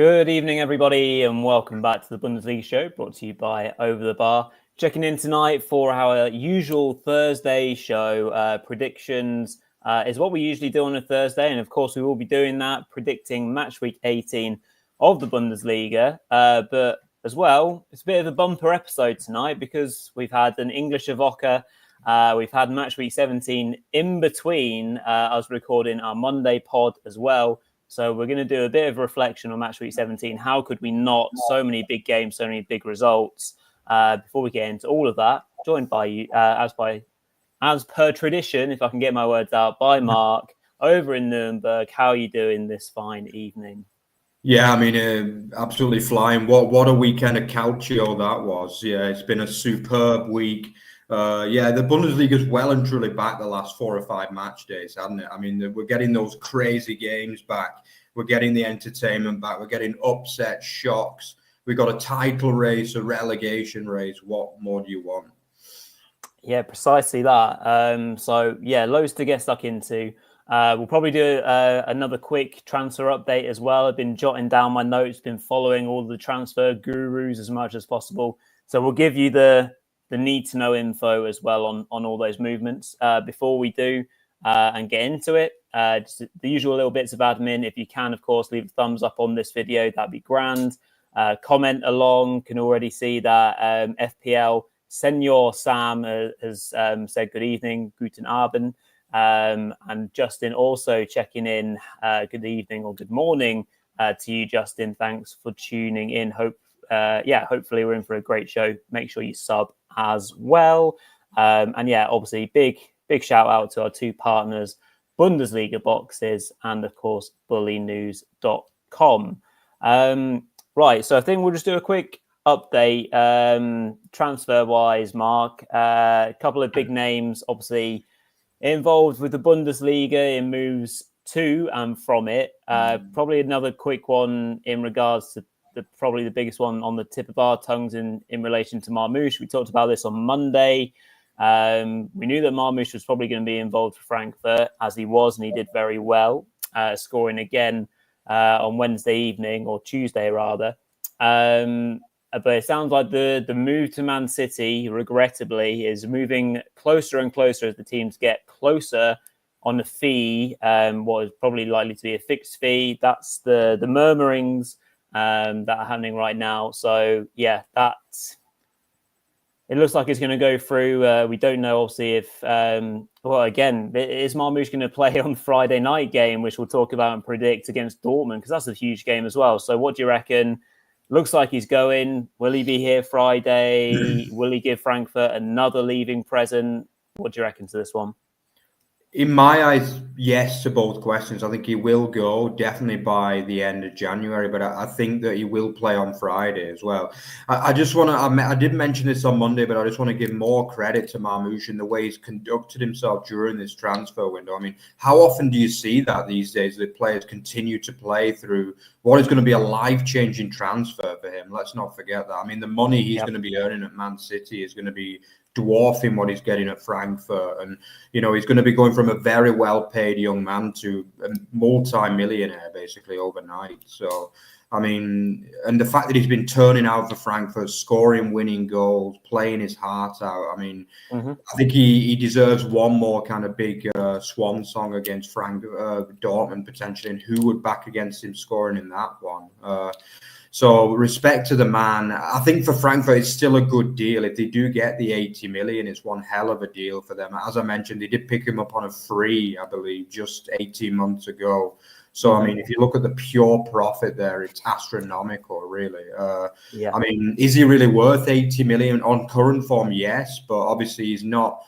Good evening, everybody, and welcome back to the Bundesliga Show, brought to you by Over the Bar. Checking in tonight for our usual Thursday show. Predictions is what we usually do on a Thursday, and of course we will be doing that, predicting match week 18 of the Bundesliga. But as well, it's a bit of a bumper episode tonight because we've had an English Avoca. We've had match week 17 in between us recording our Monday pod as well. So we're going to do a bit of reflection on match week 17. How could we not? So many big games, so many big results. Before we get into all of that, joined by you, as per tradition, if I can get my words out, by Mark over in Nuremberg. How are you doing this fine evening? Yeah, I mean, absolutely flying. What a weekend of Calcio that was. Yeah, it's been a superb week. The Bundesliga's well and truly back the last 4 or 5 match days, hasn't it? I mean, we're getting those crazy games back. We're getting the entertainment back. We're getting upset shocks. We've got a title race, a relegation race. What more do you want? Yeah, precisely that. Loads to get stuck into. We'll probably do another quick transfer update as well. I've been jotting down my notes, been following all the transfer gurus as much as possible. So we'll give you the need-to-know info as well on all those movements. Before we do and get into it, just the usual little bits of admin. If you can, of course, leave a thumbs up on this video. That'd be grand. Comment along. Can already see that FPL Senor Sam has said good evening, guten Abend. And Justin also checking in. Good evening or good morning to you, Justin. Thanks for tuning in. Hopefully we're in for a great show. Make sure you sub as well. Obviously big shout out to our 2 partners, Bundesliga Boxes and of course bullynews.com. Right, so I think we'll just do a quick update transfer wise, Mark. A couple of big names obviously involved with the Bundesliga in moves to and from it. Probably another quick one in regards to probably the biggest one on the tip of our tongues in relation to Marmoush. We talked about this on Monday. We knew that Marmoush was probably going to be involved for Frankfurt, as he was, and he did very well, scoring again on Wednesday evening, or Tuesday rather. But it sounds like the move to Man City, regrettably, is moving closer and closer as the teams get closer on a fee, what is probably likely to be a fixed fee. That's the murmurings that are happening right now. So yeah, it looks like it's going to go through. We don't know, obviously, if again, is Marmoush going to play on Friday night game, which we'll talk about and predict against Dortmund, because that's a huge game as well. So what do you reckon? Looks like he's going. Will he be here Friday? Will he give Frankfurt another leaving present? What do you reckon to this one? In my eyes, yes to both questions. I think he will go definitely by the end of January, but I think that he will play on Friday as well. I just want to, I did mention this on Monday, but I just want to give more credit to Marmoush and the way he's conducted himself during this transfer window. I mean, how often do you see that these days, that players continue to play through what is going to be a life-changing transfer for him? Let's not forget that. I mean, the money he's going to be earning at Man City is going to be dwarfing what he's getting at Frankfurt, and he's going to be going from a very well-paid young man to a multi-millionaire basically overnight. So I mean, and the fact that he's been turning out for Frankfurt, scoring winning goals, playing his heart out. I mean, I think he deserves one more kind of big swan song against Dortmund potentially, and who would back against him scoring in that one. So respect to the man. I think for Frankfurt, it's still a good deal. If they do get the 80 million, it's one hell of a deal for them. As I mentioned, they did pick him up on a free, I believe, just 18 months ago. So, I mean, if you look at the pure profit there, it's astronomical, really. I mean, is he really worth 80 million on current form? Yes, but obviously he's not.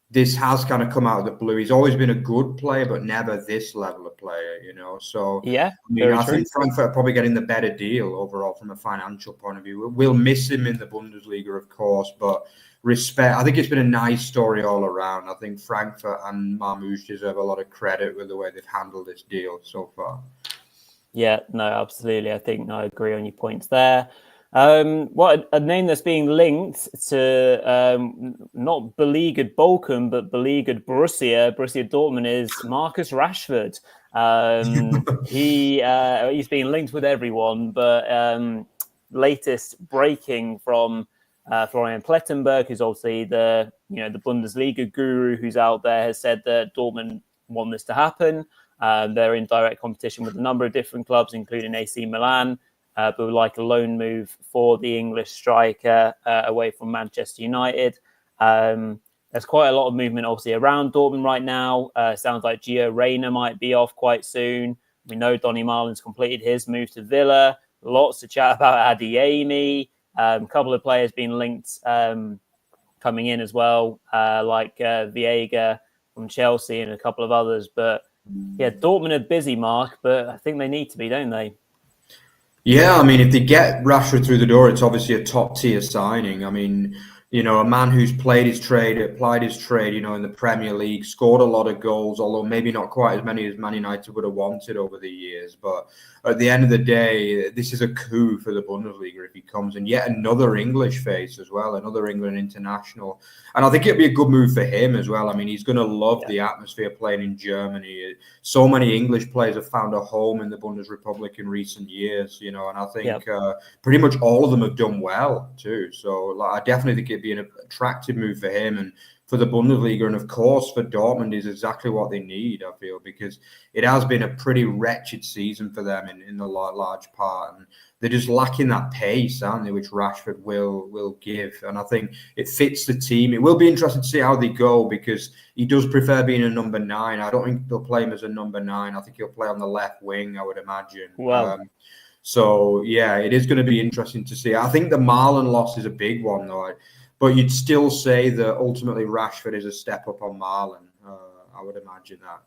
This has kind of come out of the blue. He's always been a good player, but never this level of player, So, I mean, I think Frankfurt are probably getting the better deal overall from a financial point of view. We'll miss him in the Bundesliga, of course, but respect. I think it's been a nice story all around. I think Frankfurt and Marmoush deserve a lot of credit with the way they've handled this deal so far. Yeah, no, absolutely. I think I agree on your points there. What a name that's being linked to not beleaguered Bochum, but beleaguered Borussia Dortmund is Marcus Rashford. He's been linked with everyone, but latest breaking from Florian Plettenberg, who's obviously the Bundesliga guru who's out there, has said that Dortmund want this to happen. They're in direct competition with a number of different clubs, including AC Milan, but would like a loan move for the English striker away from Manchester United. There's quite a lot of movement, obviously, around Dortmund right now. Sounds like Gio Reyna might be off quite soon. We know Donny Marlin's completed his move to Villa. Lots to chat about Adeyemi. A couple of players being linked coming in as well, like Viega from Chelsea and a couple of others. But yeah, Dortmund are busy, Mark, but I think they need to be, don't they? Yeah, I mean, if they get Rashford through the door, it's obviously a top tier signing. I mean, a man who's applied his trade, in the Premier League, scored a lot of goals, although maybe not quite as many as Man United would have wanted over the years. But at the end of the day, this is a coup for the Bundesliga if he comes, and yet another English face as well, another England international. And I think it'd be a good move for him as well. I mean, he's going to love the atmosphere playing in Germany. So many English players have found a home in the Bundesrepublik in recent years, and I think pretty much all of them have done well too. So I definitely think it'd be an attractive move for him and for the Bundesliga, and of course for Dortmund is exactly what they need, I feel, because it has been a pretty wretched season for them in the large part, and they're just lacking that pace, aren't they, which Rashford will give. And I think it fits the team. It will be interesting to see how they go, because he does prefer being a number 9. I don't think they'll play him as a number 9. I think he'll play on the left wing, I would imagine. Wow. So yeah, it is going to be interesting to see. I think the Marlon loss is a big one, though. But you'd still say that ultimately Rashford is a step up on Marlon. I would imagine that.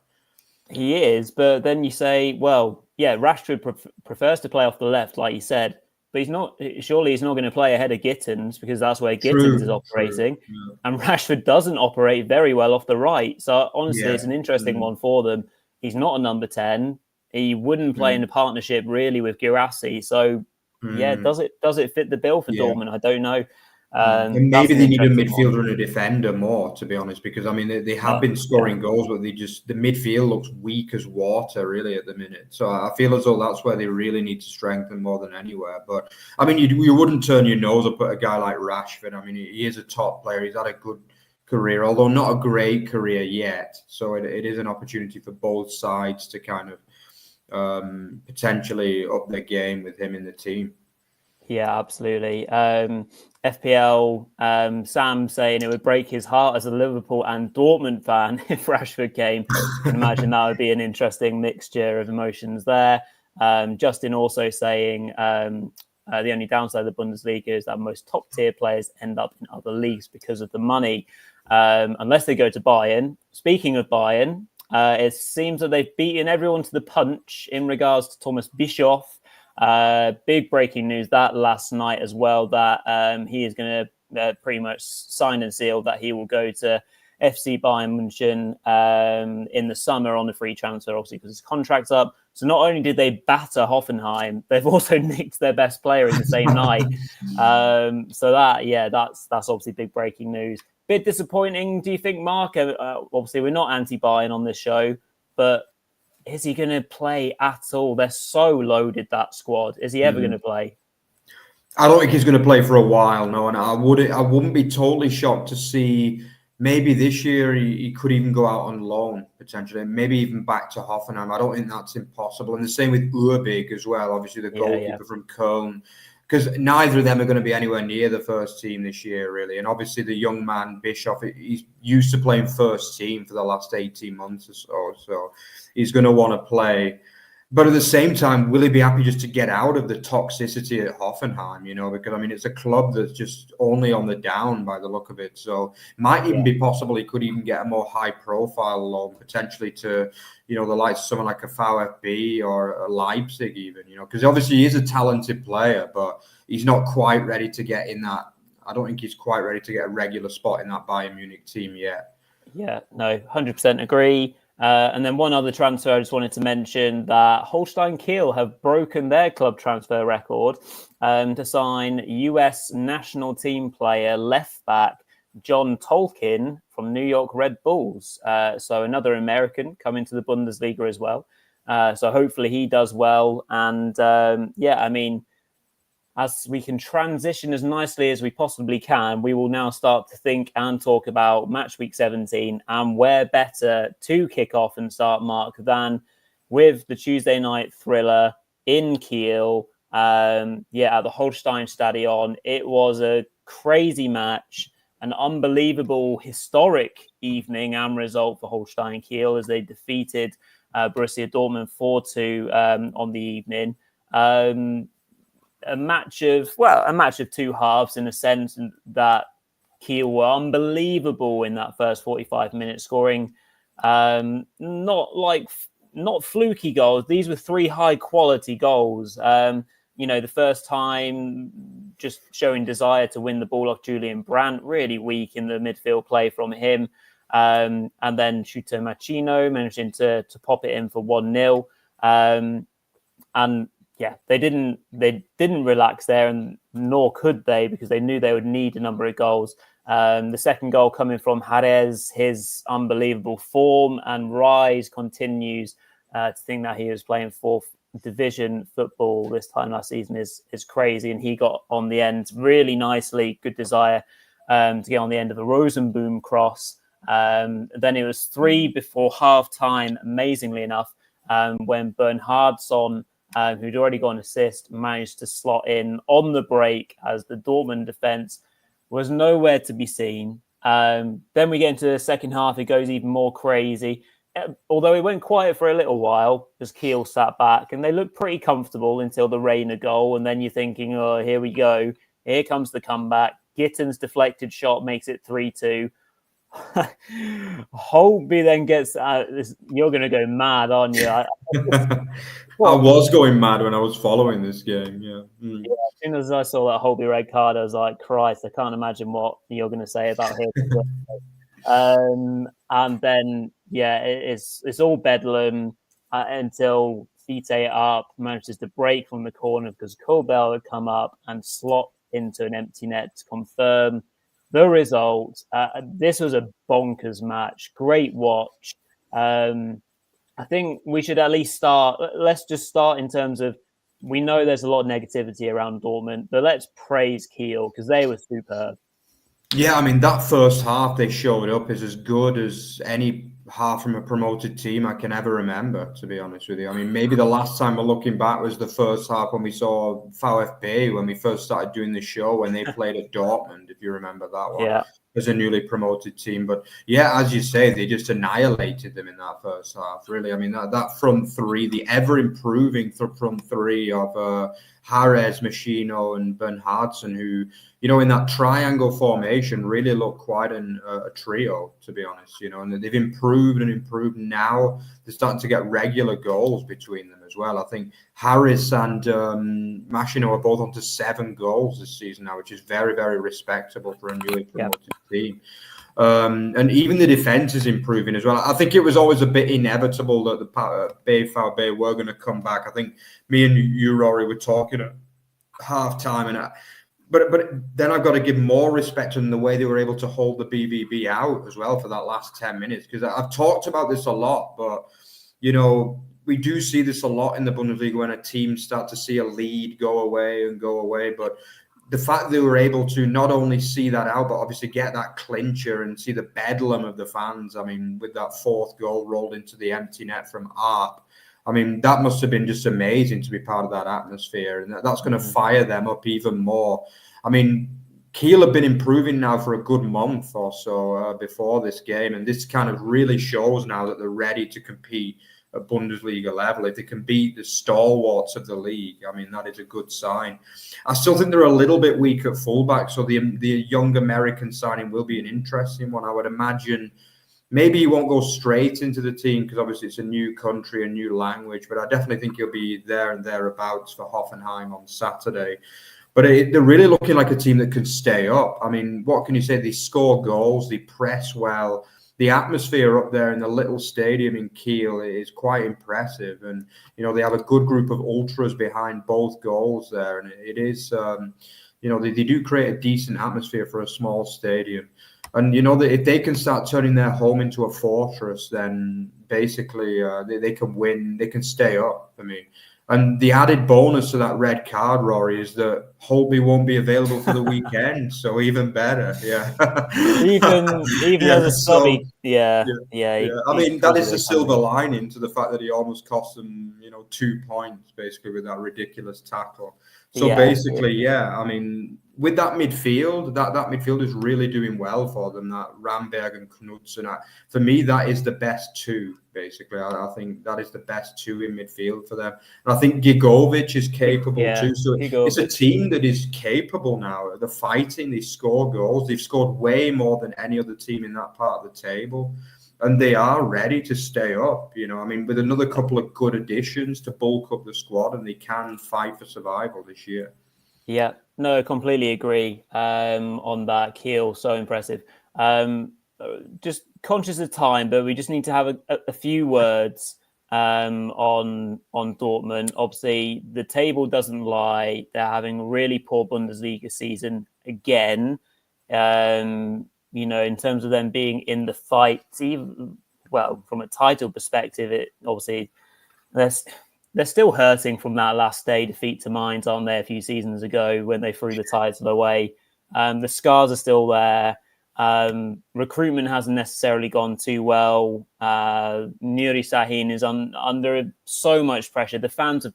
He is, but then you say, well, yeah, Rashford prefers to play off the left, like you said, but he's not going to play ahead of Gittins, because that's where Gittins is operating. Yeah. And Rashford doesn't operate very well off the right. So honestly, it's an interesting one for them. He's not a number 10. He wouldn't play in a partnership really with Guirassy. So yeah, does it fit the bill for Dortmund? I don't know. And maybe they need a midfielder and a defender more, to be honest, because I mean they have been scoring goals, but the midfield looks weak as water really at the minute. So I feel as though that's where they really need to strengthen more than anywhere. But I mean, you wouldn't turn your nose up at a guy like Rashford. I mean, he is a top player. He's had a good career, although not a great career yet. So it is an opportunity for both sides to kind of potentially up their game with him in the team. Yeah, absolutely. FPL, Sam saying it would break his heart as a Liverpool and Dortmund fan if Rashford came. You can imagine that would be an interesting mixture of emotions there. Justin also saying the only downside of the Bundesliga is that most top-tier players end up in other leagues because of the money, unless they go to Bayern. Speaking of Bayern, it seems that they've beaten everyone to the punch in regards to Thomas Bischoff. Big breaking news that last night as well, that he is going to pretty much sign and seal that he will go to FC Bayern München in the summer on the free transfer, obviously because his contract's up. So not only did they batter Hoffenheim, they've also nicked their best player in the same night. So that's obviously big breaking news. Bit disappointing, do you think, Mark? Obviously we're not anti-Bayern on this show, but is he going to play at all? They're so loaded, that squad. Is he ever going to play? I don't think he's going to play for a while, no. And I wouldn't be totally shocked to see maybe this year he could even go out on loan, potentially. Maybe even back to Hoffenheim. I don't think that's impossible. And the same with Urbig as well, obviously the goalkeeper from Köln. Because neither of them are going to be anywhere near the first team this year, really. And obviously the young man, Bischoff, he's used to playing first team for the last 18 months or so. So he's going to want to play. But at the same time, will he be happy just to get out of the toxicity at Hoffenheim, because, I mean, it's a club that's just only on the down by the look of it. So it might even be possible he could even get a more high-profile loan, potentially to, the likes of someone like a VfB or a Leipzig even, because obviously he is a talented player, but he's not quite ready to get in that. I don't think he's quite ready to get a regular spot in that Bayern Munich team yet. Yeah, no, 100% agree. And then one other transfer I just wanted to mention, that Holstein Kiel have broken their club transfer record to sign US national team player left back John Tolkin from New York Red Bulls. So another American coming to the Bundesliga as well. So hopefully he does well. And I mean, as we can transition as nicely as we possibly can, we will now start to think and talk about match week 17. And where better to kick off and start, Mark, than with the Tuesday night thriller in Kiel, at the Holstein Stadion. It was a crazy match, an unbelievable historic evening and result for Holstein Kiel as they defeated Borussia Dortmund 4-2 on the evening. A match of two halves in a sense that Kiel were unbelievable in that first 45 minutes, scoring not fluky goals. These were three high quality goals. The first time just showing desire to win the ball off Julian Brandt, really weak in the midfield play from him. And then Shuto Machino managing to pop it in for 1-0. They didn't relax there, and nor could they, because they knew they would need a number of goals. The second goal coming from Jerez, his unbelievable form and rise continues. To think that he was playing fourth division football this time last season is crazy, and he got on the end really nicely. Good desire to get on the end of a Rosenboom cross. Then it was 3 before half time, amazingly enough, when Bernhardsson, who'd already got an assist, managed to slot in on the break as the Dortmund defence was nowhere to be seen. Then we get into the second half, it goes even more crazy. Although it went quiet for a little while as Kiel sat back and they looked pretty comfortable until the Reina goal. And then you're thinking, oh, here we go. Here comes the comeback. Gitten's deflected shot makes it 3-2. Holtby then gets you're going to go mad, aren't you? I was going mad when I was following this game. Yeah. Yeah, as soon as I saw that Holtby red card, I was like, Christ, I can't imagine what you're going to say about him. And then, it's all bedlam until Fite up manages to break from the corner because Kobel had come up and slot into an empty net to confirm the result. This was a bonkers match. Great watch. I think we should at least start. Let's just start in terms of, we know there's a lot of negativity around Dortmund, but let's praise Kiel because they were superb. Yeah, I mean, that first half they showed up is as good as any half from a promoted team I can ever remember, to be honest with you. I mean, maybe the last time we're looking back was the first half when we saw VfB, when we first started doing the show, when they played at Dortmund, if you remember that one. Yeah. As a newly promoted team. But yeah, as you say, they just annihilated them in that first half, really. I mean, that front three, the ever-improving front three of Jerez, Machino and Bernhardsson, who, in that triangle formation really look quite a trio, to be honest, and they've improved and improved. Now they're starting to get regular goals between them as well. I think Harris and Machino are both onto 7 goals this season now, which is very, very respectable for a newly promoted team. And even the defense is improving as well. I think it was always a bit inevitable that the VfB were going to come back. I think me and you, Rory, were talking at halftime, but then I've got to give more respect to them the way they were able to hold the BVB out as well for that last 10 minutes. Because I've talked about this a lot, but we do see this a lot in the Bundesliga when a team start to see a lead go away. But the fact they were able to not only see that out, but obviously get that clincher and see the bedlam of the fans. I mean, with that 4th goal rolled into the empty net from Arp. I mean, that must have been just amazing to be part of that atmosphere. And that's going to fire them up even more. I mean, Kiel have been improving now for a good month or so before this game. And this kind of really shows now that they're ready to compete at Bundesliga level. If they can beat the stalwarts of the league, I mean, that is a good sign. I still think they're a little bit weak at fullback, so the young American signing will be an interesting one. I would imagine maybe he won't go straight into the team because obviously it's a new country, a new language, but I definitely think he'll be there and thereabouts for Hoffenheim on Saturday. But they're really looking like a team that can stay up. I mean, what can you say? They score goals, they press well. The atmosphere up there in the little stadium in Kiel is quite impressive. And, they have a good group of ultras behind both goals there. And it is, they do create a decent atmosphere for a small stadium. And that if they can start turning their home into a fortress, then basically they can win. They can stay up. I mean, and the added bonus to that red card, Rory, is that Holtby won't be available for the weekend. So even better. Yeah. even as a subby, yeah. I mean, that is the silver lining to the fact that he almost cost them, 2 points basically with that ridiculous tackle. So basically, I mean, with that midfield, that midfield is really doing well for them. That Ramberg and Knudsen, for me, that is the best two. Basically, I think that is the best two in midfield for them. And I think Gigovic is capable too. So it's a team that is capable now. They're fighting. They score goals. They've scored way more than any other team in that part of the table. And they are ready to stay up, I mean, with another couple of good additions to bulk up the squad, and they can fight for survival this year. Yeah, no, completely agree on that. Kiel, so impressive. Just conscious of time, but we just need to have a few words on Dortmund. Obviously, the table doesn't lie. They're having a really poor Bundesliga season again. In terms of them being in the fight, even, well, from a title perspective, it obviously they're still hurting from that last day defeat to Mainz, aren't they, a few seasons ago when they threw the title away. The scars are still there. Recruitment hasn't necessarily gone too well. Nuri Sahin is under so much pressure. The fans,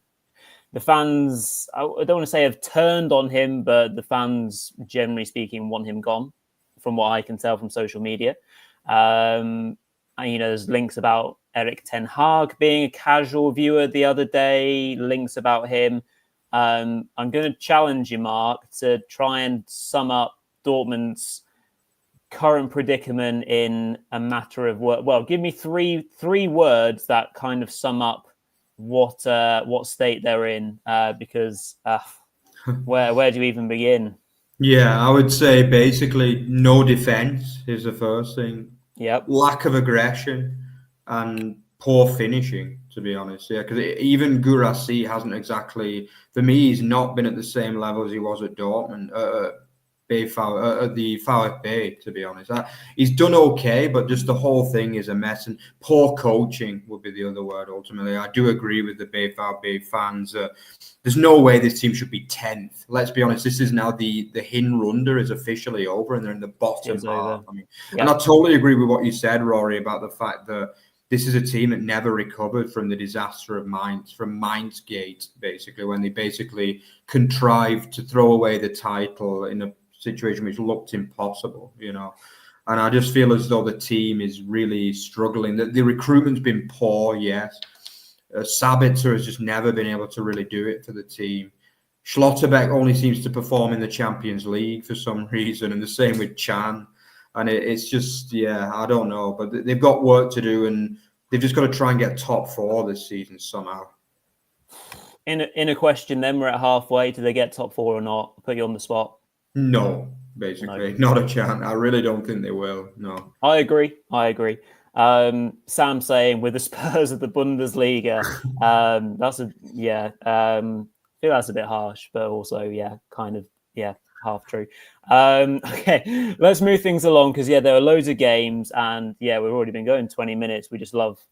I don't want to say have turned on him, but the fans, generally speaking, want him gone, from what I can tell from social media. And, there's links about Erik ten Hag being a casual viewer the other day, links about him. I'm going to challenge you, Mark, to try and sum up Dortmund's current predicament in a matter of words. Well, give me three words that kind of sum up what state they're in, because where do you even begin? Yeah, I would say basically no defense is the first thing. Yep. Lack of aggression and poor finishing, to be honest. Yeah, because even Guirassy hasn't exactly, for me, he's not been at the same level as he was at Dortmund, the VfB, to be honest. He's done okay, but just the whole thing is a mess. And poor coaching would be the other word, ultimately. I do agree with the VfB fans. There's no way this team should be 10th. Let's be honest. This is now the Hinrunde is officially over, and they're in the bottom half. I mean, and I totally agree with what you said, Rory, about the fact that this is a team that never recovered from the disaster of Mainz, from Mainz Gate, basically, when they basically contrived to throw away the title in a situation which looked impossible, and I just feel as though the team is really struggling. The recruitment's been poor, yes. Sabitzer has just never been able to really do it for the team. Schlotterbeck only seems to perform in the Champions League for some reason, and the same with Chan. And it's just, I don't know, but they've got work to do, and they've just got to try and get top 4 this season somehow. In a question, then we're at halfway. Do they get top 4 or not? Put you on the spot. No, basically. Not a chance. I really don't think they will. No. I agree. Sam saying with the Spurs of the Bundesliga, I feel that's a bit harsh, but also, half true. Okay, let's move things along because, there are loads of games and, we've already been going 20 minutes. We just love...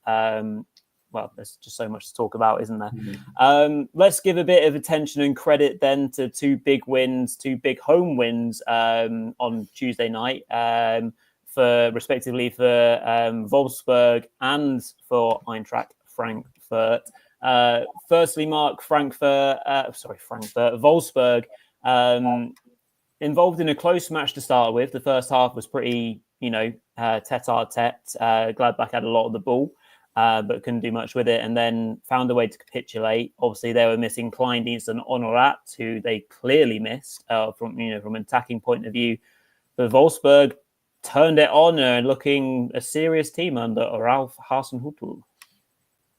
there's just so much to talk about, isn't there? Mm-hmm. Let's give a bit of attention and credit then to two big home wins on Tuesday night, respectively for Wolfsburg and for Eintracht Frankfurt. Firstly, Mark, Wolfsburg, involved in a close match to start with. The first half was pretty, tete-a-tete. Gladbach had a lot of the ball. But couldn't do much with it, and then found a way to capitulate. Obviously, they were missing Kleindienst and Honorat, who they clearly missed from an attacking point of view. But Wolfsburg turned it on and looking a serious team under Ralf Hasenhüttl.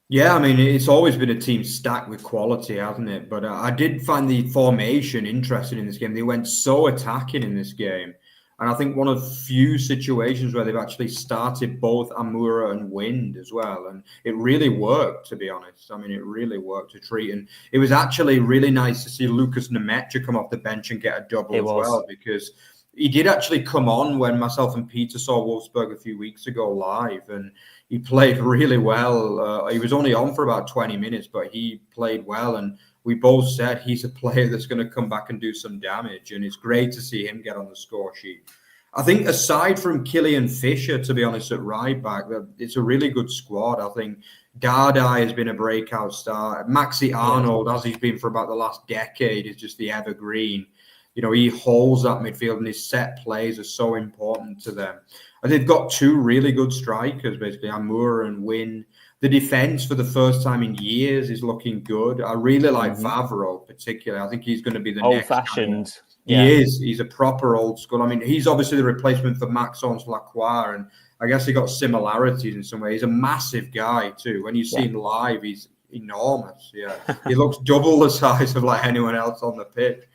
Yeah, I mean, it's always been a team stacked with quality, hasn't it? But I did find the formation interesting in this game. They went so attacking in this game. And I think one of few situations where they've actually started both Amura and Wind as well. And it really worked, to be honest. I mean, it really worked a treat. And it was actually really nice to see Lucas Nemecha come off the bench and get a double as well, because he did actually come on when myself and Peter saw Wolfsburg a few weeks ago live, and he played really well. He was only on for about 20 minutes, but he played well, and we both said he's a player that's going to come back and do some damage, and it's great to see him get on the score sheet. I think aside from Killian Fischer, to be honest, at right back, it's a really good squad. I think Dardai has been a breakout star. Maxi Arnold, as he's been for about the last decade, is just the evergreen. He holds that midfield, and his set plays are so important to them. And they've got two really good strikers, basically, Amour and Wynn. The defense, for the first time in years, is looking good. I really like Favreau, particularly. I think he's going to be the old-fashioned. He is. He's a proper old school. I mean, he's obviously the replacement for Maxence Lacroix, and I guess he got similarities in some way. He's a massive guy too. When you see him live, he's enormous. Yeah, he looks double the size of like anyone else on the pitch.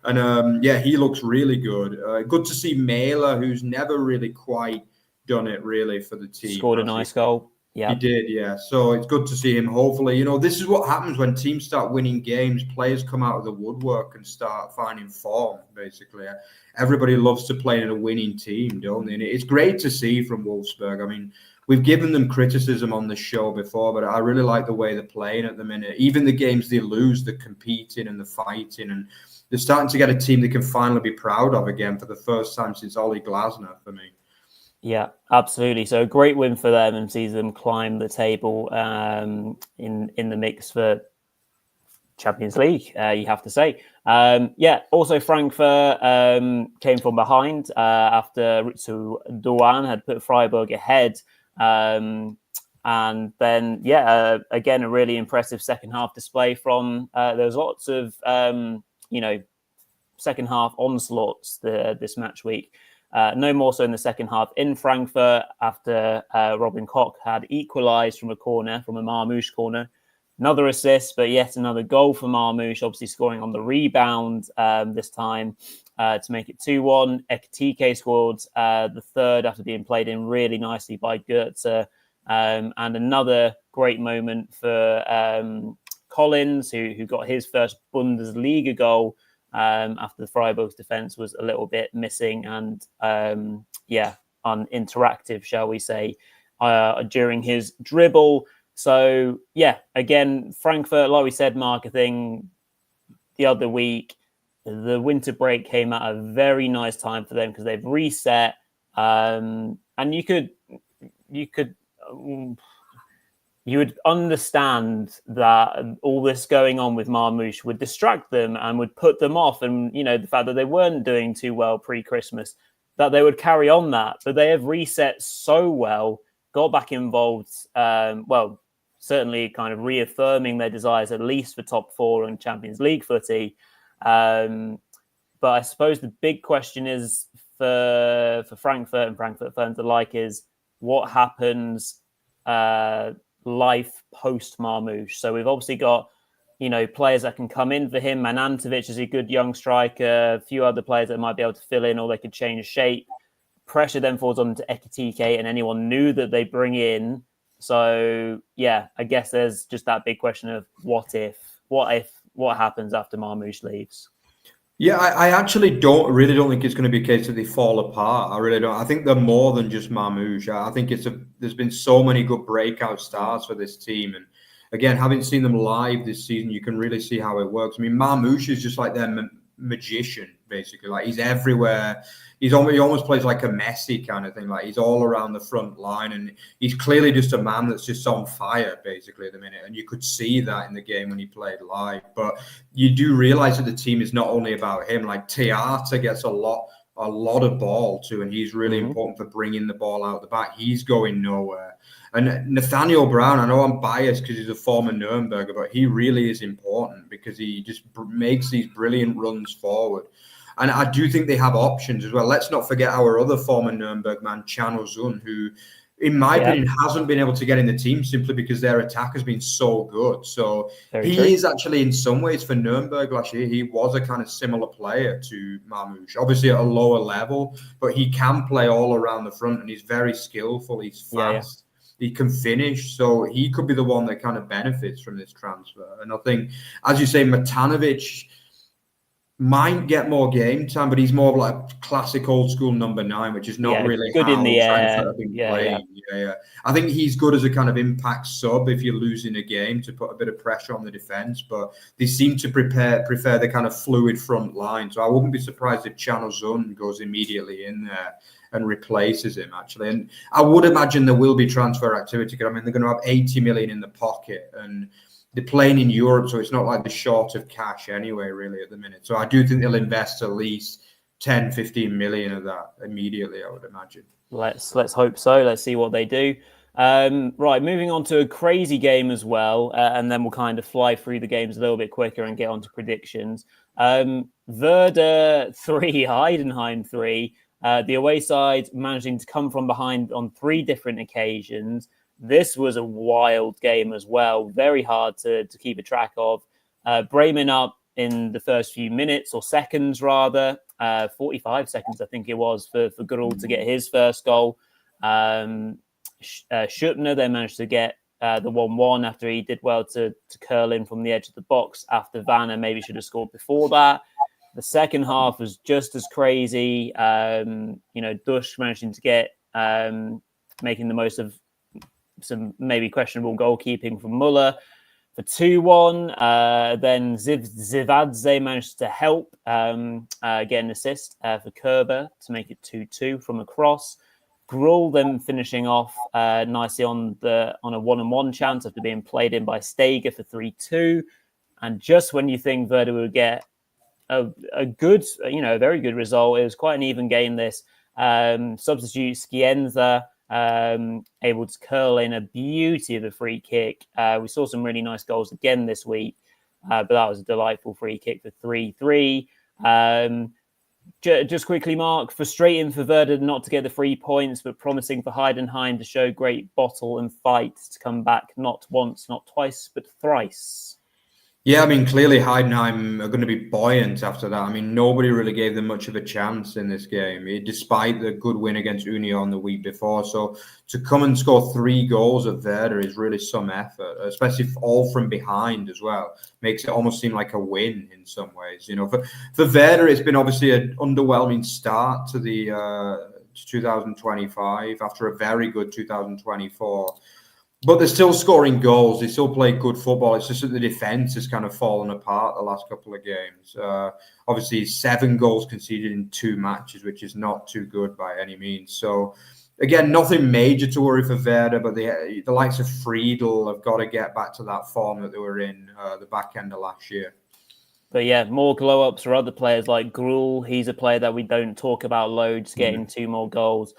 And he looks really good. Good to see Mailer, who's never really quite done it really for the team. Scored a nice goal. Yeah, he did. Yeah, so it's good to see him. Hopefully, this is what happens when teams start winning games. Players come out of the woodwork and start finding form. Basically, everybody loves to play in a winning team, don't they? And it's great to see from Wolfsburg. I mean, we've given them criticism on the show before, but I really like the way they're playing at the minute. Even the games they lose, they're competing and they're fighting, and they're starting to get a team they can finally be proud of again for the first time since Ollie Glasner, for me. Yeah, absolutely. So a great win for them, and sees them climb the table in the mix for Champions League, you have to say. Also Frankfurt came from behind after Ritsu Doan had put Freiburg ahead. And then, again, a really impressive second half display from there was lots of, second half onslaughts this match week. No more so in the second half in Frankfurt after Robin Koch had equalised from a Marmoush corner. Another assist, but yet another goal for Marmoush, obviously scoring on the rebound this time to make it 2-1. Ekitike scored the third after being played in really nicely by Goetze. And another great moment for Collins, who got his first Bundesliga goal after the Freiburg's defence was a little bit missing and, uninteractive, shall we say, during his dribble. So, again, Frankfurt, like we said, Mark, I think the other week, the winter break came at a very nice time for them because they've reset. And you would understand that all this going on with Marmoush would distract them and would put them off. And, the fact that they weren't doing too well pre-Christmas, that they would carry on that. But they have reset so well, got back involved, certainly kind of reaffirming their desires, at least for top four and Champions League footy. But I suppose the big question is for Frankfurt and Frankfurt fans alike is what happens life post Marmoush. So we've obviously got, players that can come in for him. Manantovic is a good young striker. A few other players that might be able to fill in or they could change shape. Pressure then falls on to Ekitike and anyone new that they bring in. So, I guess there's just that big question of what happens after Marmoush leaves. Yeah, I actually don't think it's going to be a case that they fall apart. I really don't. I think they're more than just Marmoush. I think there's been so many good breakout stars for this team. And again, having seen them live this season, you can really see how it works. I mean, Marmoush is just like their magician, basically. Like, he's everywhere. He almost plays like a Messi kind of thing. Like, he's all around the front line, and he's clearly just a man that's just on fire, basically, at the minute. And you could see that in the game when he played live. But you do realize that the team is not only about him. Like, Teata gets a lot of ball too, and he's really important for bringing the ball out the back. He's going nowhere. And Nathaniel Brown, I know I'm biased because he's a former Nuremberger, but he really is important because he just makes these brilliant runs forward. And I do think they have options as well. Let's not forget our other former Nuremberg man, Chan Ozun, who, in my opinion, hasn't been able to get in the team simply because their attack has been so good. So he is actually, in some ways, for Nuremberg last year, he was a kind of similar player to Marmoush, obviously at a lower level, but he can play all around the front and he's very skillful. He's fast. He can finish. So he could be the one that kind of benefits from this transfer. And I think, as you say, Matanovic, might get more game time, but he's more of like a classic old school number 9, which is not really good in how the Frankfurt air. have been playing. Yeah. I think he's good as a kind of impact sub if you're losing a game to put a bit of pressure on the defense, but they seem to prefer the kind of fluid front line. So I wouldn't be surprised if Chano Zun goes immediately in there and replaces him, actually. And I would imagine there will be transfer activity, because I mean, they're going to have 80 million in the pocket, and they're playing in Europe, so it's not like they're short of cash anyway, really, at the minute. So I do think they'll invest at least 10, 15 million of that immediately, I would imagine. Let's hope so. Let's see what they do. Right, moving on to a crazy game as well, and then we'll kind of fly through the games a little bit quicker and get on to predictions. Werder 3, Heidenheim 3. The away side managing to come from behind on 3 different occasions. This was a wild game as well. Very hard to keep a track of. Bremen up in the first few minutes or seconds, rather. 45 seconds, I think it was, for Gürtel to get his first goal. Schuppner then managed to get the 1-1 after he did well to curl in from the edge of the box after Vanna maybe should have scored before that. The second half was just as crazy. Dusch managing to get making the most of some maybe questionable goalkeeping from Muller for 2-1. Then Zivadze managed to help get an assist for Kerber to make it 2-2 from a cross. Gruhl then finishing off nicely on a 1-on-1 chance after being played in by Steger for 3-2. And just when you think Werder would get a good, a very good result, it was quite an even game, this. Substitute Scienza able to curl in a beauty of a free kick. We saw some really nice goals again this week, but that was a delightful free kick for 3-3. Just quickly, Mark, frustrating for Werder not to get the 3 points, but promising for Heidenheim to show great bottle and fight to come back not once, not twice, but thrice. Yeah, I mean, clearly Heidenheim are going to be buoyant after that. I mean, nobody really gave them much of a chance in this game, despite the good win against Union the week before. So to come and score 3 goals at Werder is really some effort, especially all from behind as well. Makes it almost seem like a win in some ways. For Werder, it's been obviously an underwhelming start to the 2025 after a very good 2024. But they're still scoring goals. They still play good football. It's just that the defense has kind of fallen apart the last couple of games. Obviously, 7 goals conceded in 2 matches, which is not too good by any means. So, again, nothing major to worry for Werder, but the likes of Friedel have got to get back to that form that they were in the back end of last year. But yeah, more glow-ups for other players like Gruhl. He's a player that we don't talk about loads, getting 2 more goals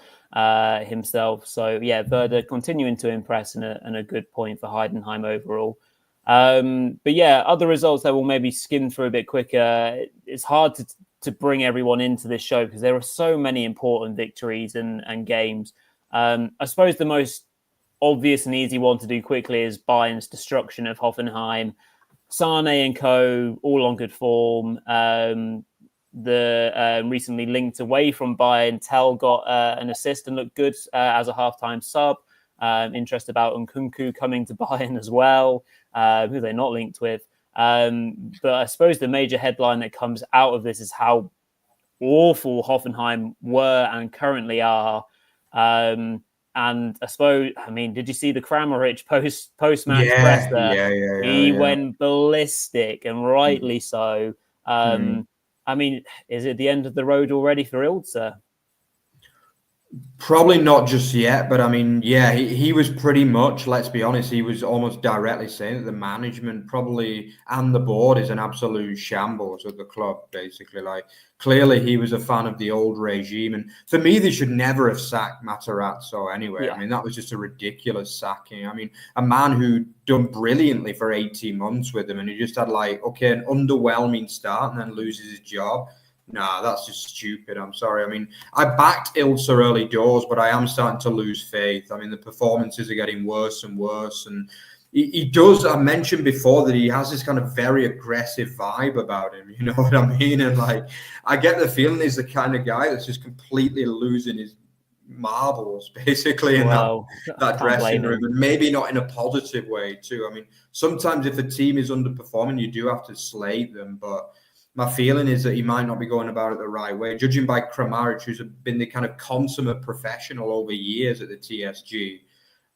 himself. So yeah, Werder continuing to impress and a good point for Heidenheim overall. But yeah, other results that we'll maybe skim through a bit quicker. It's hard to bring everyone into this show because there are so many important victories and games. I suppose the most obvious and easy one to do quickly is Bayern's destruction of Hoffenheim. Sane and co, all on good form. Recently linked away from Bayern, Tell got an assist and looked good as a halftime sub. Interest about Nkunku coming to Bayern as well, who they're not linked with. But I suppose the major headline that comes out of this is how awful Hoffenheim were and currently are. And I suppose, did you see the Kramaric post-match presser? Yeah. He went ballistic, and rightly so. Is it the end of the road already for Ilse? Probably not just yet, but he was pretty much, let's be honest, he was almost directly saying that the management probably and the board is an absolute shambles at the club, basically. Like, clearly he was a fan of the old regime. And for me, they should never have sacked Matarazzo anyway. Yeah. That was just a ridiculous sacking. A man who done brilliantly for 18 months with him, and he just had an underwhelming start and then loses his job. Nah, that's just stupid. I'm sorry. I backed Ilse early doors, but I am starting to lose faith. The performances are getting worse and worse. And he does, I mentioned before that he has this kind of very aggressive vibe about him. You know what I mean? And I get the feeling he's the kind of guy that's just completely losing his marbles, basically, in that dressing room. And maybe not in a positive way, too. Sometimes if a team is underperforming, you do have to slate them. But my feeling is that he might not be going about it the right way. Judging by Kramaric, who's been the kind of consummate professional over years at the TSG,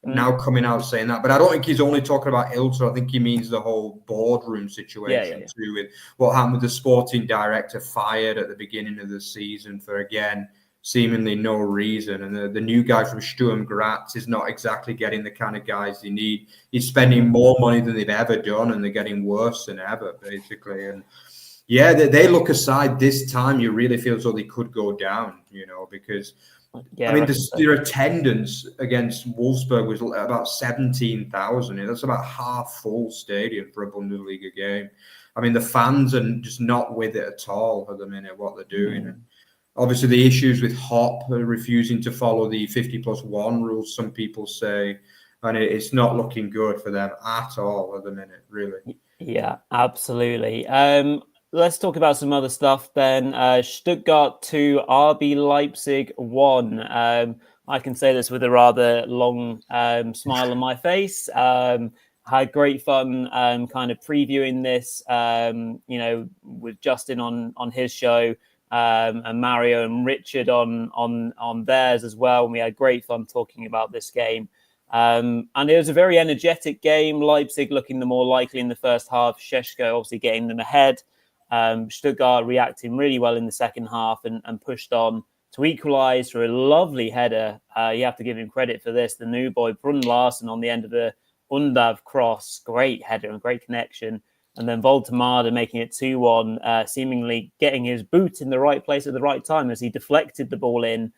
now coming out saying that. But I don't think he's only talking about Ilter. I think he means the whole boardroom situation too, with what happened with the sporting director fired at the beginning of the season for, again, seemingly no reason. And the new guy from Sturm Graz is not exactly getting the kind of guys they need. He's spending more money than they've ever done, and they're getting worse than ever, basically. And yeah, they look aside this time. You really feel as though they could go down, because I mean, their attendance against Wolfsburg was about 17,000. That's about half full stadium for a Bundesliga game. I mean, the fans are just not with it at all at the minute, what they're doing. And obviously, the issues with Hop refusing to follow the 50+1 rules, some people say, and it's not looking good for them at all at the minute, really. Yeah, absolutely. Let's talk about some other stuff then. Stuttgart 2, RB Leipzig 1. I can say this with a rather long smile on my face. Had great fun kind of previewing this, with Justin on his show, and Mario and Richard on theirs as well. And we had great fun talking about this game. And it was a very energetic game. Leipzig looking the more likely in the first half. Šeško obviously getting them ahead. Stuttgart reacting really well in the second half and pushed on to equalise for a lovely header. You have to give him credit for this. The new boy, Brun Larsen, on the end of the Undav cross. Great header and great connection. And then Voltemade making it 2-1, seemingly getting his boot in the right place at the right time as he deflected the ball in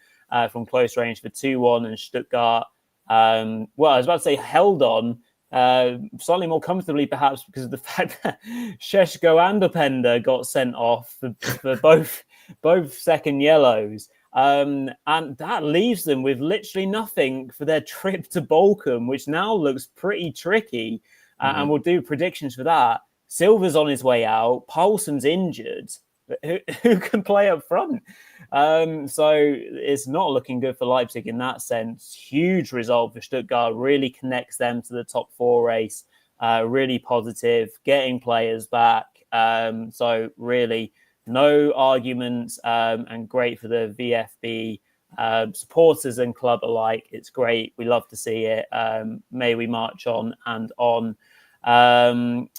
from close range for 2-1. And Stuttgart, I was about to say held on, slightly more comfortably perhaps because of the fact that Šeško and Openda got sent off for both second yellows. And that leaves them with literally nothing for their trip to Bochum, which now looks pretty tricky. And we'll do predictions for that. Silva's on his way out. Poulsen's injured. Who can play up front? So it's not looking good for Leipzig in that sense. Huge result for Stuttgart. Really connects them to the top 4 race. Really positive. Getting players back. So really no arguments, and great for the VfB supporters and club alike. It's great. We love to see it. May we march on and on.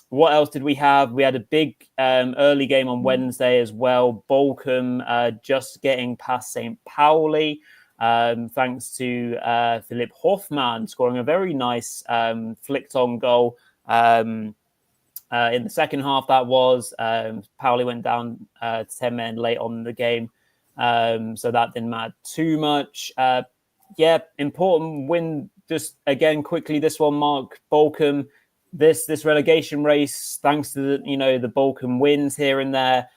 What else did we have? We had a big early game on Wednesday as well. Bochum just getting past St. Pauli, thanks to Philipp Hoffmann scoring a very nice flicked on goal in the second half. That was Pauli went down to 10 men late on in the game, so that didn't matter too much. Important win. Just again quickly, this one, Mark. Bochum. This relegation race, thanks to the Bochum wins here and there,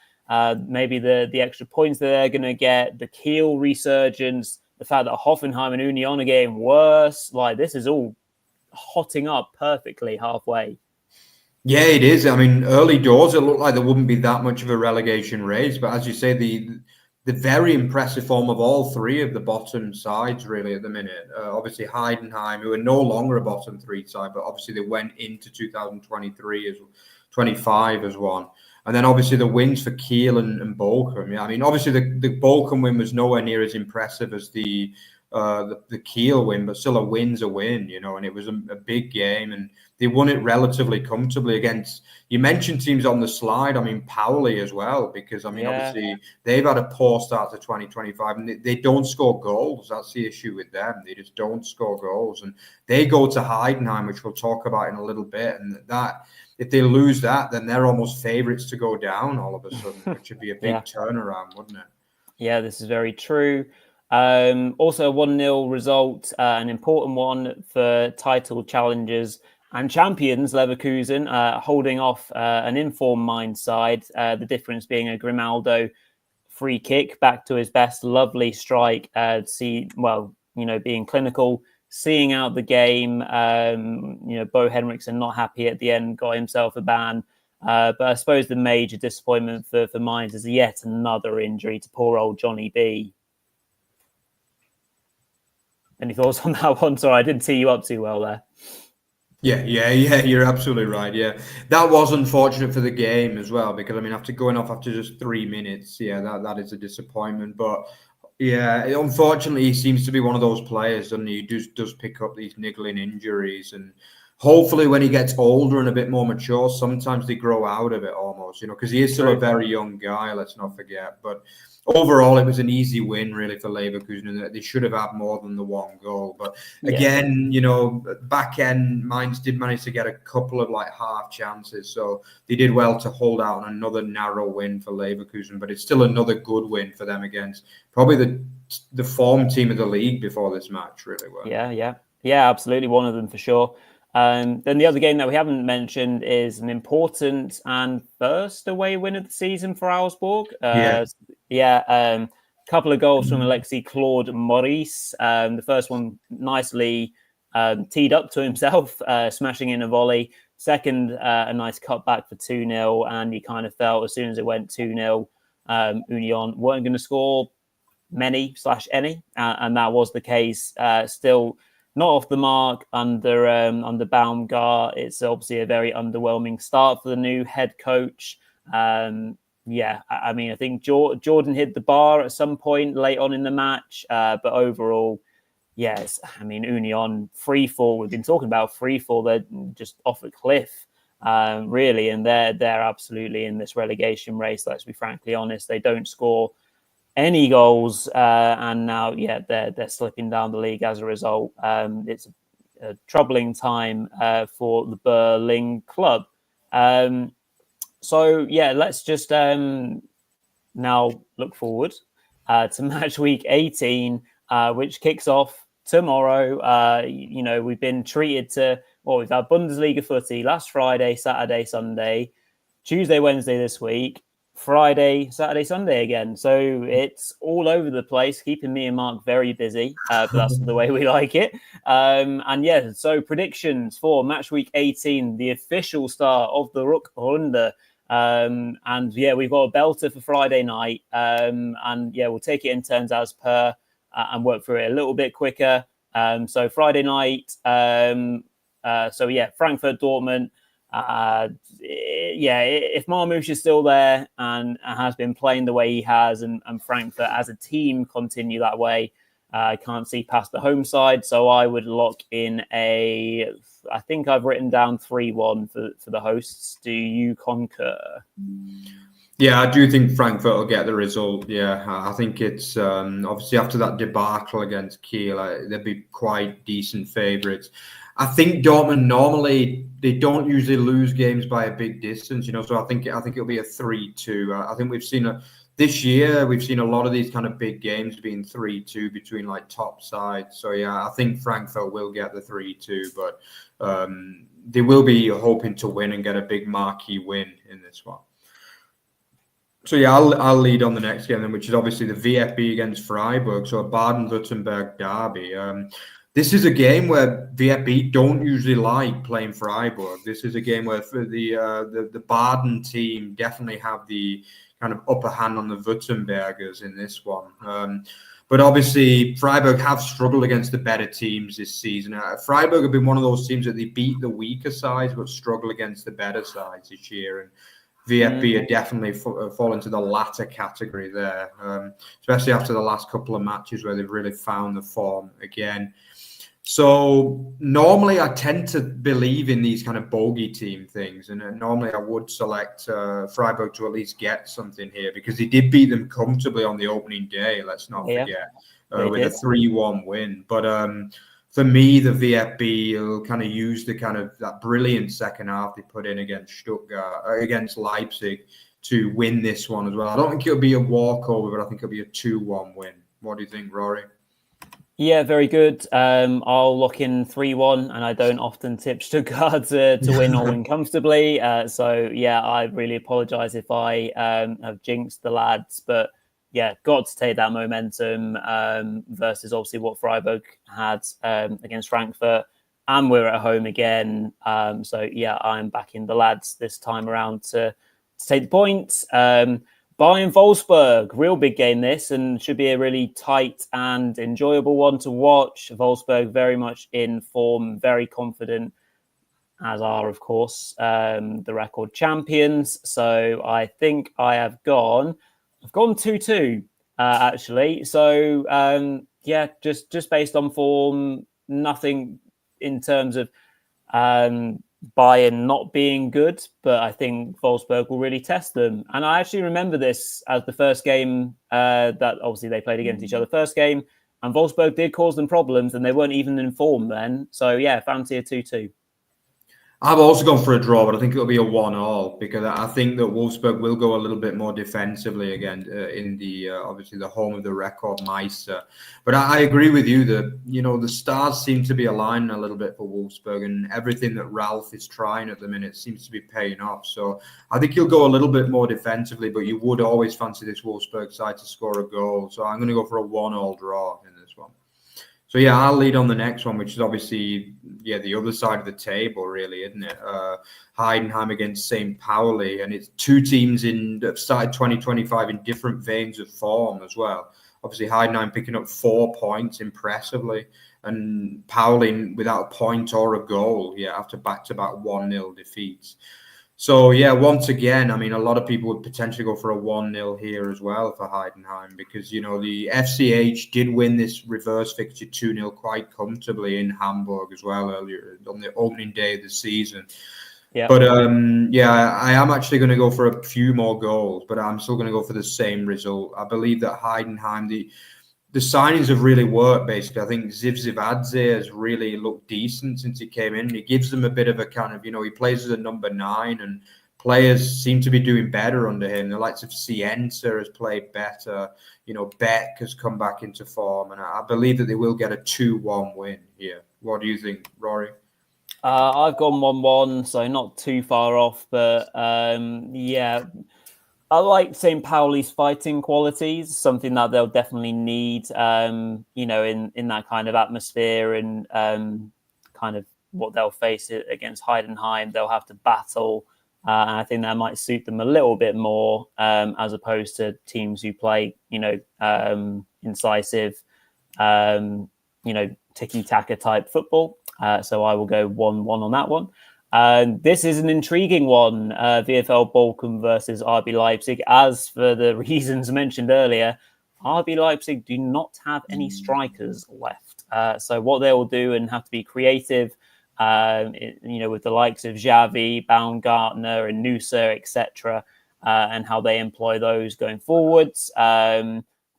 maybe the extra points that they're going to get, the Kiel resurgence, the fact that Hoffenheim and Union are getting worse, like this is all hotting up perfectly halfway. Yeah, it is. I mean, early doors, it looked like there wouldn't be that much of a relegation race, but as you say, the very impressive form of all three of the bottom sides, really, at the minute. Obviously, Heidenheim, who are no longer a bottom 3 side, but obviously they went into 2023 as 25 as one. And then obviously the wins for Kiel and Bochum. Yeah, I mean, obviously the Bochum win was nowhere near as impressive as the Kiel win, but still a win's a win, and it was a big game, and they won it relatively comfortably against, you mentioned teams on the slide, I mean, Pauli as well, because, I mean, obviously they've had a poor start to 2025, and they don't score goals. That's the issue with them. They just don't score goals, and they go to Heidenheim, which we'll talk about in a little bit, and that, if they lose that, then they're almost favourites to go down all of a sudden, which would be a big turnaround, wouldn't it? Yeah, this is very true. Also a 1-0 result, an important one for title challengers and champions Leverkusen, holding off an informed Mainz side. The difference being a Grimaldo free kick back to his best, lovely strike. Being clinical, seeing out the game. Bo Henriksen not happy at the end, got himself a ban. But I suppose the major disappointment for Mainz is yet another injury to poor old Johnny B. Any thoughts on that one? Sorry, I didn't tee you up too well there. Yeah, you're absolutely right. Yeah, that was unfortunate for the game as well because I mean, after going off after just 3 minutes, yeah, that is a disappointment. But yeah, unfortunately, he seems to be one of those players, doesn't he? He does pick up these niggling injuries, and hopefully, when he gets older and a bit more mature, sometimes they grow out of it almost, because he is still a very young guy. Let's not forget, but. Overall, it was an easy win, really, for Leverkusen, and they should have had more than the one goal. But again, back end, Mainz did manage to get a couple of half chances, so they did well to hold out on another narrow win for Leverkusen. But it's still another good win for them against probably the form team of the league before this match, really. Well. Yeah, absolutely, one of them for sure. Then the other game that we haven't mentioned is an important and first away win of the season for Augsburg. Couple of goals from Alexis Claude Maurice. The first one nicely teed up to himself, smashing in a volley. Second, a nice cutback for 2-0. And you kind of felt as soon as it went 2-0, Union weren't going to score many/any. And that was the case. Still not off the mark under Baumgart. It's obviously a very underwhelming start for the new head coach. I mean, I think Jordan hit the bar at some point late on in the match, but overall, yes. I mean, Union free fall. We've been talking about free fall. They're just off a cliff, really, and they're absolutely in this relegation race. Let's be frankly honest. They don't score any goals, and now, they're slipping down the league as a result. It's a troubling time for the Berlin club. Let's just now look forward to match week 18, which kicks off tomorrow. We've been treated to, we've had Bundesliga footy last Friday, Saturday, Sunday, Tuesday, Wednesday this week, Friday, Saturday, Sunday again. So it's all over the place, keeping me and Mark very busy, but that's the way we like it. So predictions for match week 18, the official start of the Rückrunde. We've got a belter for Friday night. We'll take it in turns as per and work through it a little bit quicker. So Friday night, Frankfurt, Dortmund. If Marmoush is still there and has been playing the way he has, and Frankfurt as a team continue that way, I can't see past the home side. So I would lock in I think I've written down 3-1 for the hosts. Do you concur? Yeah, I do think Frankfurt will get the result. Yeah, I think it's obviously after that debacle against Kiel, they'd be quite decent favourites. I think Dortmund normally they don't usually lose games by a big distance, so I think it'll be a 3-2. I think this year we've seen a lot of these kind of big games being 3-2 between top sides. So yeah, I think Frankfurt will get the 3-2, but they will be hoping to win and get a big marquee win in this one. So yeah, I'll lead on the next game then, which is obviously the VfB against Freiburg, so a Baden-Württemberg derby. This is a game where VfB don't usually like playing Freiburg. This is a game where the Baden team definitely have the kind of upper hand on the Württembergers in this one. But obviously, Freiburg have struggled against the better teams this season. Freiburg have been one of those teams that they beat the weaker sides, but struggle against the better sides this year. And VfB are definitely fall into the latter category there, especially after the last couple of matches where they've really found the form again. So normally I tend to believe in these kind of bogey team things, and normally I would select Freiburg to at least get something here because they did beat them comfortably on the opening day. Let's not forget with a 3-1 win. But for me, the VfB will kind of use that brilliant second half they put in against Leipzig to win this one as well. I don't think it'll be a walkover, but I think it'll be a 2-1 win. What do you think, Rory? Yeah, very good. I'll lock in 3-1, and I don't often tip Stuttgart to win or win comfortably. I really apologise if I have jinxed the lads, but yeah, got to take that momentum versus obviously what Freiburg had against Frankfurt, and we're at home again. I'm backing the lads this time around to take the points. Bayern Wolfsburg, real big game this, and should be a really tight and enjoyable one to watch. Wolfsburg very much in form, very confident. as are, of course, the record champions. So I think I've gone 2-2, actually. So, just based on form, nothing in terms of Bayern not being good, but I think Wolfsburg will really test them. And I actually remember this as the first game that obviously they played against each other. First game, and Wolfsburg did cause them problems, and they weren't even in form then. So yeah, fancy a 2-2. I've also gone for a draw, but I think it'll be a 1-1 because I think that Wolfsburg will go a little bit more defensively again in the obviously the home of the record Meister. But I agree with you that the stars seem to be aligning a little bit for Wolfsburg, and everything that Ralph is trying at the minute seems to be paying off. So I think he'll go a little bit more defensively, but you would always fancy this Wolfsburg side to score a goal. So I'm going to go for a 1-1 draw in this one. So yeah, I'll lead on the next one, which is obviously the other side of the table, really, isn't it? Heidenheim against St. Pauli, and it's two teams that started 2025 in different veins of form as well. Obviously, Heidenheim picking up 4 points impressively, and Pauli without a point or a goal, after back-to-back 1-0 defeats. So, once again, I mean, a lot of people would potentially go for a 1-0 here as well for Heidenheim because, the FCH did win this reverse fixture 2-0 quite comfortably in Hamburg as well earlier on the opening day of the season. Yeah. But, I am actually going to go for a few more goals, but I'm still going to go for the same result. I believe that Heidenheim, the signings have really worked, basically. I think Zivzivadze has really looked decent since he came in. He gives them a bit of a kind of, he plays as a number 9, and players seem to be doing better under him. The likes of Cienza has played better. Beck has come back into form, and I believe that they will get a 2-1 win here. What do you think, Rory? I've gone 1-1, so not too far off, but I like St. Pauli's fighting qualities, something that they'll definitely need, in that kind of atmosphere and kind of what they'll face against Heidenheim. They'll have to battle, and I think that might suit them a little bit more as opposed to teams who play, incisive, tiki-taka type football. So I will go 1-1 on that one. This is an intriguing one, VfL Bochum versus RB Leipzig. As for the reasons mentioned earlier, RB Leipzig do not have any strikers left. So what they will do and have to be creative, with the likes of Xavi, Baumgartner and Nusa, etc., and how they employ those going forwards.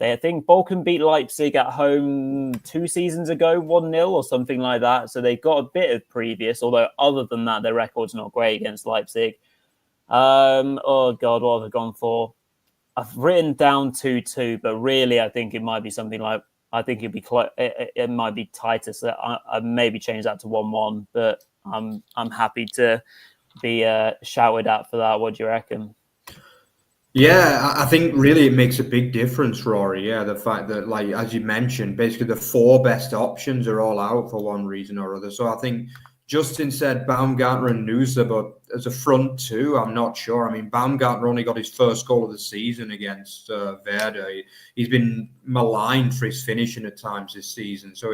I think Bochum beat Leipzig at home 2 seasons ago, 1-0 or something like that. So they've got a bit of previous, although other than that, their record's not great against Leipzig. Oh, God, what have I gone for? I've written down 2-2, but really I think it might be something like, I think it'd be it might be tighter. So I maybe change that to 1-1, but I'm happy to be shouted at for that. What do you reckon? Yeah, I think really it makes a big difference, Rory. Yeah, the fact that, like, as you mentioned, basically the 4 best options are all out for one reason or other. So I think Justin said Baumgartner and Nusa, but as a front 2, I'm not sure. I mean, Baumgartner only got his first goal of the season against Werder. He's been maligned for his finishing at times this season. So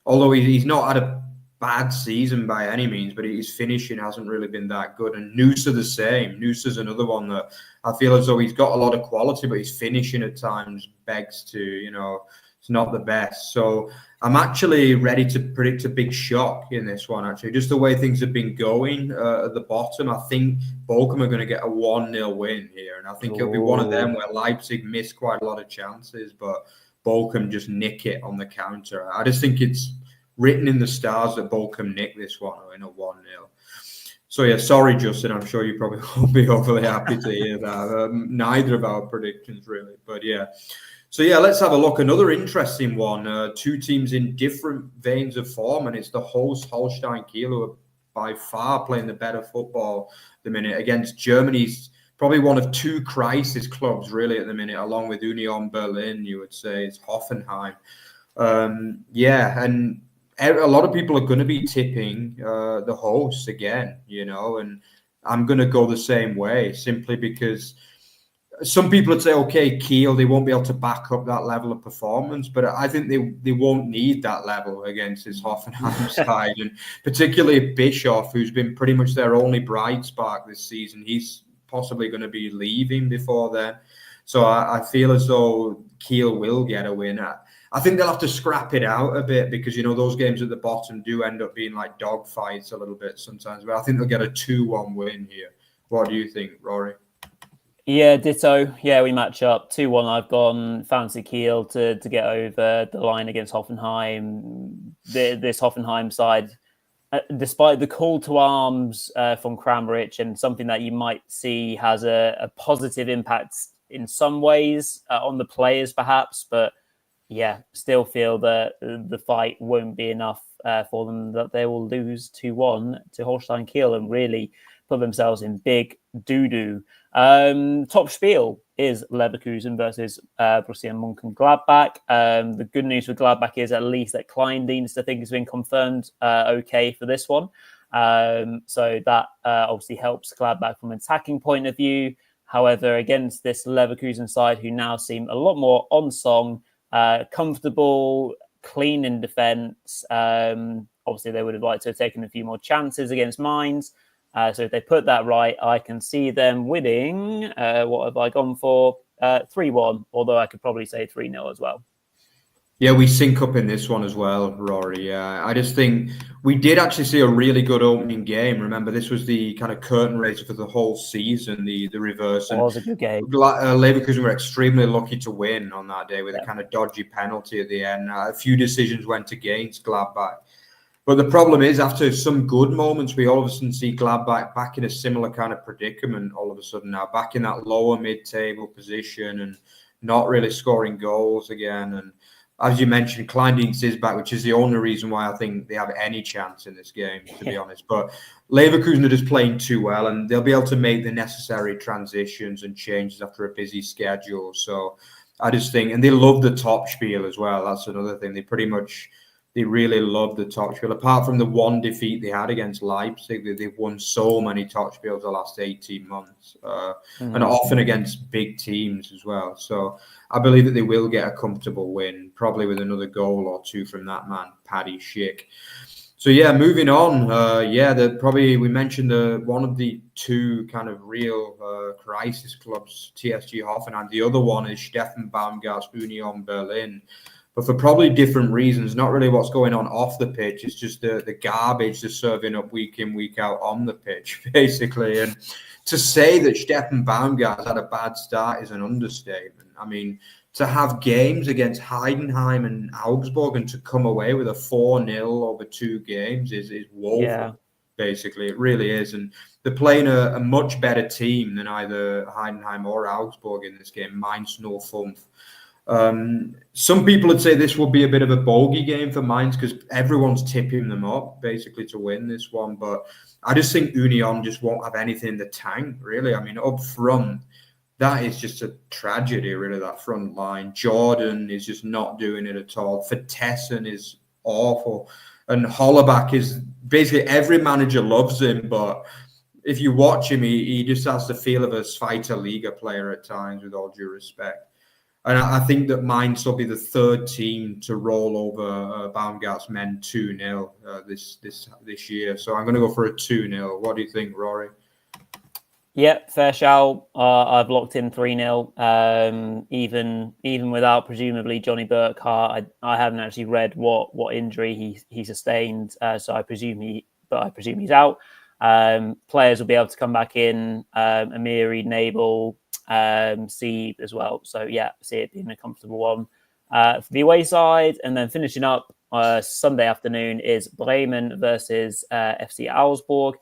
although he's not had a bad season by any means, but his finishing hasn't really been that good. And Nusa the same. Nusa's another one that I feel as though he's got a lot of quality, but his finishing at times begs to, it's not the best. So I'm actually ready to predict a big shock in this one, actually. Just the way things have been going at the bottom, I think Bochum are going to get a 1-0 win here. And I think it'll be one of them where Leipzig miss quite a lot of chances, but Bochum just nick it on the counter. I just think it's written in the stars that Bochum nick this one in a 1-0. So yeah, sorry, Justin. I'm sure you probably won't be overly happy to hear that. Neither of our predictions, really. But yeah. So yeah, let's have a look. Another interesting one. 2 teams in different veins of form, and it's the host Holstein Kiel, who are by far playing the better football at the minute against Germany's probably one of 2 crisis clubs, really, at the minute, along with Union Berlin, you would say, it's Hoffenheim. And a lot of people are going to be tipping the hosts again, and I'm going to go the same way simply because some people would say, okay, Kiel, they won't be able to back up that level of performance, but I think they won't need that level against this Hoffenheim side, and particularly Bischoff, who's been pretty much their only bright spark this season. He's possibly going to be leaving before then. So I feel as though Kiel will get a win. I think they'll have to scrap it out a bit because, those games at the bottom do end up being like dogfights a little bit sometimes. But I think they'll get a 2-1 win here. What do you think, Rory? Yeah, ditto. Yeah, we match up 2-1. I've gone fancy Kiel to get over the line against Hoffenheim. This Hoffenheim side, despite the call to arms from Kramaric and something that you might see has a positive impact in some ways on the players, perhaps, but yeah, still feel that the fight won't be enough for them, that they will lose 2-1 to Holstein Kiel and really put themselves in big doo-doo. Top spiel is Leverkusen versus Borussia Mönchengladbach. The good news for Gladbach is at least that Kleindienst, I think, has been confirmed okay for this one. So that obviously helps Gladbach from an attacking point of view. However, against this Leverkusen side, who now seem a lot more on song, comfortable, clean in defence. Obviously, they would have liked to have taken a few more chances against Mainz. So if they put that right, I can see them winning. What have I gone for? 3-1, although I could probably say 3-0 as well. Yeah, we sync up in this one as well, Rory. I just think we did actually see a really good opening game. Remember, this was the kind of curtain raiser for the whole season, the reverse. It was a good game. Leverkusen were extremely lucky to win on that day with a kind of dodgy penalty at the end. A few decisions went against Gladbach. But the problem is, after some good moments, we all of a sudden see Gladbach back in a similar kind of predicament all of a sudden now, back in that lower mid-table position and not really scoring goals again. And as you mentioned, Kleindienst is back, which is the only reason why I think they have any chance in this game, to be honest. But Leverkusen are just playing too well, and they'll be able to make the necessary transitions and changes after a busy schedule. So I just think, and they love the top spiel as well. That's another thing. They really love the top spiel. Apart from the one defeat they had against Leipzig, they've won so many top spiels the last 18 months, and often against big teams as well. So I believe that they will get a comfortable win, probably with another goal or two from that man, Paddy Schick. So yeah, moving on. We mentioned one of the two kind of real crisis clubs, TSG Hoffenheim. The other one is Steffen Baumgart's Union Berlin. But for probably different reasons, not really what's going on off the pitch. It's just the garbage they're serving up week in, week out on the pitch, basically. And to say that Steffen Baumgart had a bad start is an understatement. I mean, to have games against Heidenheim and Augsburg and to come away with a 4-0 over 2 games is woeful, basically. It really is. And they're playing a much better team than either Heidenheim or Augsburg in this game. Mainz 05. Some people would say this will be a bit of a bogey game for Mainz because everyone's tipping them up basically to win this one. But I just think Union just won't have anything in the tank, really. I mean, up front, that is just a tragedy, really, that front line. Jordan is just not doing it at all. Vertessen is awful. And Hollerbach is basically every manager loves him, but if you watch him, he just has the feel of a Zweite Liga player at times, with all due respect. And I think that Mainz will be the third team to roll over Baumgart's men 2-0 this year. So I'm going to go for a 2-0. What do you think, Rory? Yeah, fair shout. I've locked in 3-0. Even without presumably Johnny Burkhart, I haven't actually read what injury he sustained. So I presume he's out. Players will be able to come back in. Amiri, Nabel, Sieb as well. So yeah, see it being a comfortable one for the away side. And then finishing up Sunday afternoon is Bremen versus FC Augsburg.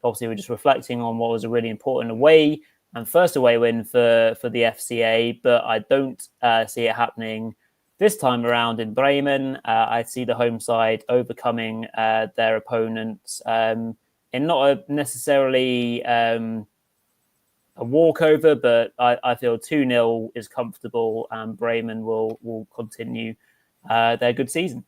Obviously, we're just reflecting on what was a really important away and first away win for the FCA, but I don't see it happening this time around in Bremen. I see the home side overcoming their opponents in not a necessarily a walkover, but I feel 2-0 is comfortable and Bremen will continue their good season.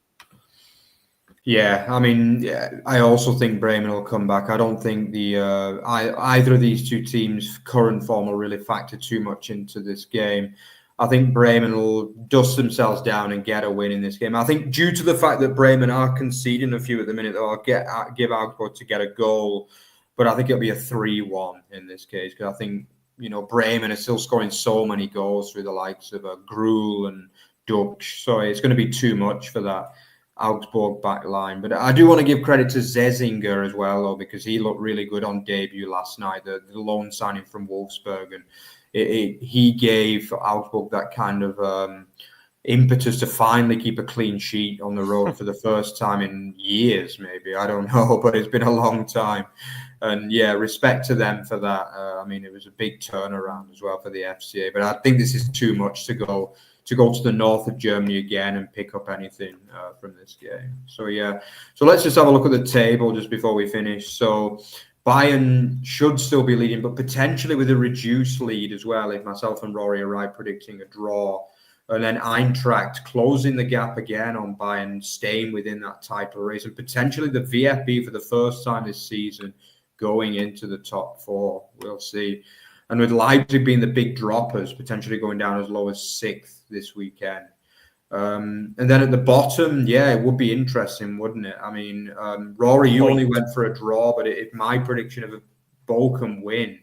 Yeah, I mean, yeah, I also think Bremen will come back. I don't think either of these two teams' current form will really factor too much into this game. I think Bremen will dust themselves down and get a win in this game. I think due to the fact that Bremen are conceding a few at the minute, they'll give Augsburg to get a goal, but I think it'll be a 3-1 in this case because I think Bremen is still scoring so many goals through the likes of Gruel and Dutch, so it's going to be too much for that Augsburg back line. But I do want to give credit to Zesinger as well, though, because he looked really good on debut last night, the loan signing from Wolfsburg. And he gave Augsburg that kind of impetus to finally keep a clean sheet on the road for the first time in years, maybe. I don't know, but it's been a long time. And yeah, respect to them for that. I mean, it was a big turnaround as well for the FCA. But I think this is too much to go to the north of Germany again and pick up anything from this game. So yeah, so let's just have a look at the table just before we finish. So Bayern should still be leading, but potentially with a reduced lead as well, if myself and Rory are right predicting a draw. And then Eintracht closing the gap again on Bayern, staying within that title race, and potentially the VfB for the first time this season going into the top four. We'll see. And with Leipzig being the big droppers, potentially going down as low as 6th this weekend. And then at the bottom, yeah, it would be interesting, wouldn't it? I mean, Rory, you only went for a draw, but if my prediction of a Bochum win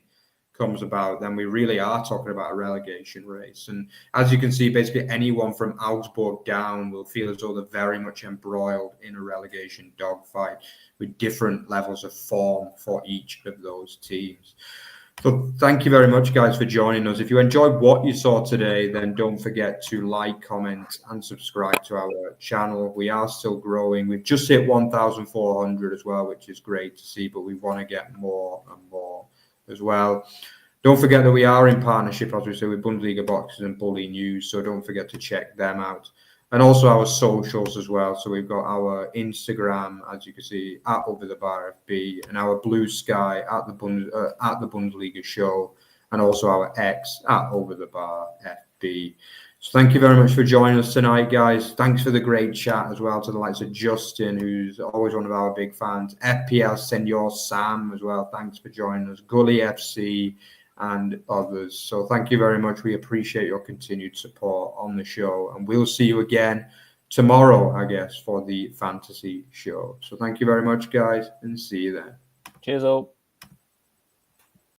comes about, then we really are talking about a relegation race. And as you can see, basically anyone from Augsburg down will feel as though they're very much embroiled in a relegation dogfight with different levels of form for each of those teams. So thank you very much, guys, for joining us. If you enjoyed what you saw today, then don't forget to like, comment, and subscribe to our channel. We are still growing. We've just hit 1,400 as well, which is great to see, but we want to get more and more as well. Don't forget that we are in partnership, as we say, with Bundesliga Boxes and Bully News, so don't forget to check them out. And also our socials as well. So we've got our Instagram, as you can see, at Over the Bar FB, and our Blue Sky at the Bundesliga Show, and also our X at Over the Bar FB. So thank you very much for joining us tonight, guys. Thanks for the great chat as well to the likes of Justin, who's always one of our big fans. FPL Senor Sam as well. Thanks for joining us. Gully FC and others. So thank you very much. We appreciate your continued support on the show, and we'll see you again tomorrow, I guess, for the fantasy show. So thank you very much, guys, and see you then. Cheers all.